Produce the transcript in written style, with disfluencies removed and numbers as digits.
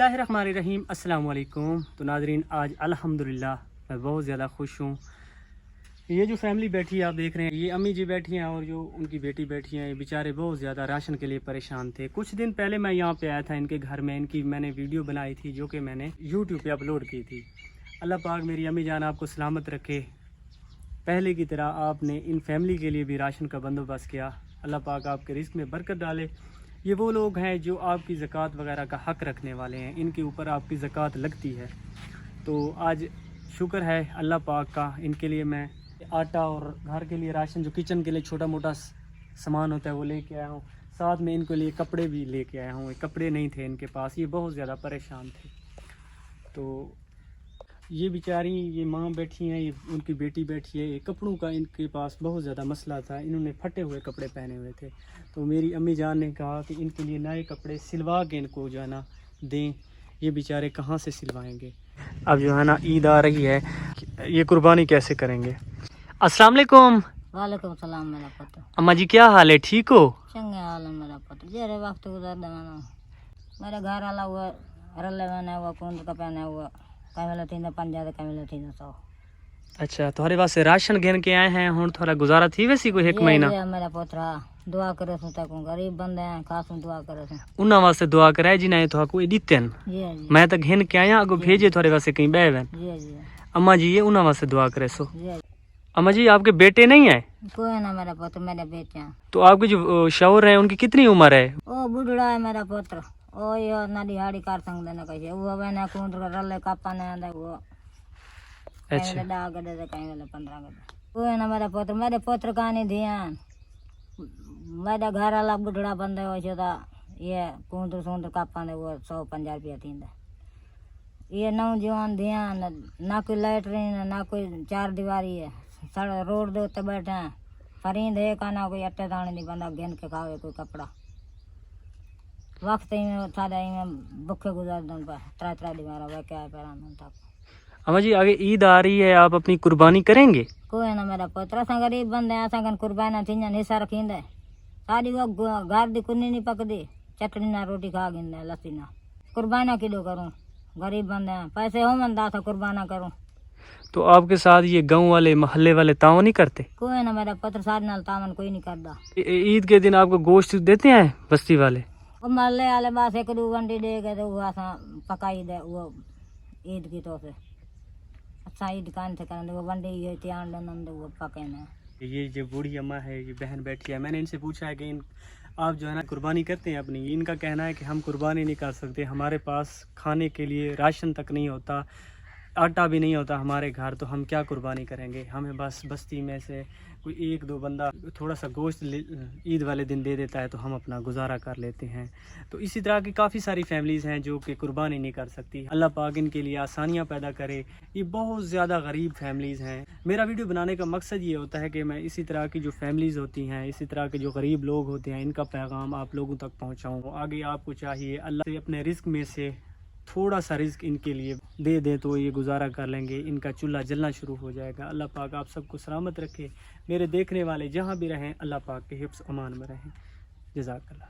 बिस्मिल्लाहिर्रहमानिर्रहीम अस्सलाम वालेकुम। तो नाज़रीन, आज अल्हम्दुलिल्लाह मैं बहुत ज़्यादा खुश हूँ। ये जो फैमिली बैठी है आप देख रहे हैं, ये अम्मी जी बैठी हैं और जो उनकी बेटी बैठी हैं, ये बेचारे बहुत ज़्यादा राशन के लिए परेशान थे। कुछ दिन पहले मैं यहाँ पे आया था इनके घर में, इनकी मैंने वीडियो बनाई थी जो कि मैंने यूट्यूब पे अपलोड की थी। अल्लाह पाक मेरी अम्मी जान आपको सलामत रखे। पहले की तरह आपने इन फैमिली के लिए भी राशन का बंदोबस्त किया। अल्लाह पाक आपके रिस्क में बरकत डाले। ये वो लोग हैं जो आपकी ज़कात वगैरह का हक़ रखने वाले हैं, इनके ऊपर आपकी ज़कात लगती है। तो आज शुक्र है अल्लाह पाक का, इनके लिए मैं आटा और घर के लिए राशन, जो किचन के लिए छोटा मोटा सामान होता है वो लेके आया हूँ। साथ में इनके लिए कपड़े भी लेके आया हूँ। कपड़े नहीं थे इनके पास, ये बहुत ज़्यादा परेशान थे। तो ये बेचारी, ये माँ बैठी हैं, ये उनकी बेटी बैठी है। ये कपड़ों का इनके पास बहुत ज़्यादा मसला था, इन्होंने फटे हुए कपड़े पहने हुए थे। तो मेरी अम्मी जान ने कहा कि इनके लिए नए कपड़े सिलवा के इनको जो है ना दें। ये बेचारे कहाँ से सिलवाएंगे। अब जो है ना ईद आ रही है, ये कुर्बानी कैसे करेंगे। अस्सलाम वालेकुम। वालेकुम सलाम मेरा पुत्र। अम्मा जी क्या हाल है, ठीक हो? चंगे हाल है मेरा पुत्र। जेरे वक्त गुजर देना मेरे घर वाला हुआ रल्ले बना हुआ कौन का पहना हुआ कैमले थी 50 कैमले थी 100। अच्छा, तुम्हारे वास्ते राशन घेन के आए हैं, हुण थोड़ा गुजारा थी वैसी कोई एक महीना? मेरा पुत्र दुआ करे सु तक गरीब बंदे हैं, खासू दुआ करे सु उन्हां वास्ते दुआ कराए जिन्हें तो कोई दित्तन। जी मैं तो घेन के आया, अगो भेजे थोड़े वास्ते कहीं बैवन। जी जी अम्मा जी ये उन्हां वास्ते दुआ करे सो। जी। अम्मा जी आपके बेटे नहीं है? कोई ना मेरा पुत्र, मेरे बेटे हैं। तो आपके जो शौहर है उनकी कितनी उम्र है? ओ बुढ़ड़ा है मेरा पुत्र। ओ यो ना दिहाड़ी कर संग देना कहिए वो बना कौन रल्ले कापा ने दे वो। अच्छा, कहीं 10 गड्ढे कहीं 15 गड्ढे। कोई ना मेरा पुत्र का नहीं ध्यान। मेरा घर वाला बुढ़ड़ा बंदे हो ये कूंदर सूंदर कापा दे वो 150 रुपया थी। ये नौजवान ध्यान ना कोई लैटरीन ना कोई चार दीवारी है, सड़क रोड दे उत्ते बैठे हैं। फरींद है का ना कोई अट्टे दाने नहीं बंदा घेन के खावे कोई कपड़ा। वक्त ही में सारे ही में भुखे गुजार दन पर 3 दीवारा वे क्या पैरा तक। अम्मा जी आगे ईद आ रही है, आप अपनी कुर्बानी करेंगे? कोई ना मेरा पुत्र, असा गरीब बंदे असा कुर्बाना थी हिस्सा रखींदे। सारी वो घर दी कुन्नी नहीं पकदी, चटनी ना रोटी खा गिंदे लस्सी ना। कुर्बाना किलो करूं, गरीब बंदे हैं, पैसे हो मन दासा कुर्बाना करूं। तो आपके साथ ये गांव वाले मोहल्ले वाले तावन नहीं करते? कोई ना मेरा पुत्र, सारे नाल तावन कोई नहीं करदा। ईद के दिन आपको गोश्त देते हैं बस्ती वाले? वो मोहल्ले वाले बस 1-2 घंटे दे के तो वो असा पकाई दे वो ईद की तो से अच्छा ईद कान से करन वो वंडी ये त्यान दन वो पके में। ये जो बूढ़ी अम्मा है, ये बहन बैठी है, मैंने इनसे पूछा है कि आप जो है ना कुर्बानी करते हैं अपनी। इनका कहना है कि हम कुर्बानी नहीं कर सकते, हमारे पास खाने के लिए राशन तक नहीं होता, आटा भी नहीं होता हमारे घर, तो हम क्या कुर्बानी करेंगे। हमें बस बस्ती में से कोई 1-2 बंदा थोड़ा सा गोश्त ईद वाले दिन दे देता है तो हम अपना गुजारा कर लेते हैं। तो इसी तरह की काफ़ी सारी फैमिलीज़ हैं जो कि कुर्बानी नहीं कर सकती। अल्लाह पाक इनके लिए आसानियाँ पैदा करे। ये बहुत ज़्यादा गरीब फैमिलीज़ हैं। मेरा वीडियो बनाने का मकसद ये होता है कि मैं इसी तरह की जो फैमिलीज़ होती हैं, इसी तरह के जो गरीब लोग होते हैं, इनका पैगाम आप लोगों तक पहुँचाऊँ। आगे आपको चाहिए अल्लाह से अपने रिस्क में से थोड़ा सा रिस्क इनके लिए दे दें तो ये गुजारा कर लेंगे, इनका चूल्हा जलना शुरू हो जाएगा। अल्लाह पाक आप सबको सलामत रखे। मेरे देखने वाले जहाँ भी रहें अल्लाह पाक के हिफ्ज़ अमान में रहें। जज़ाकल्लाह।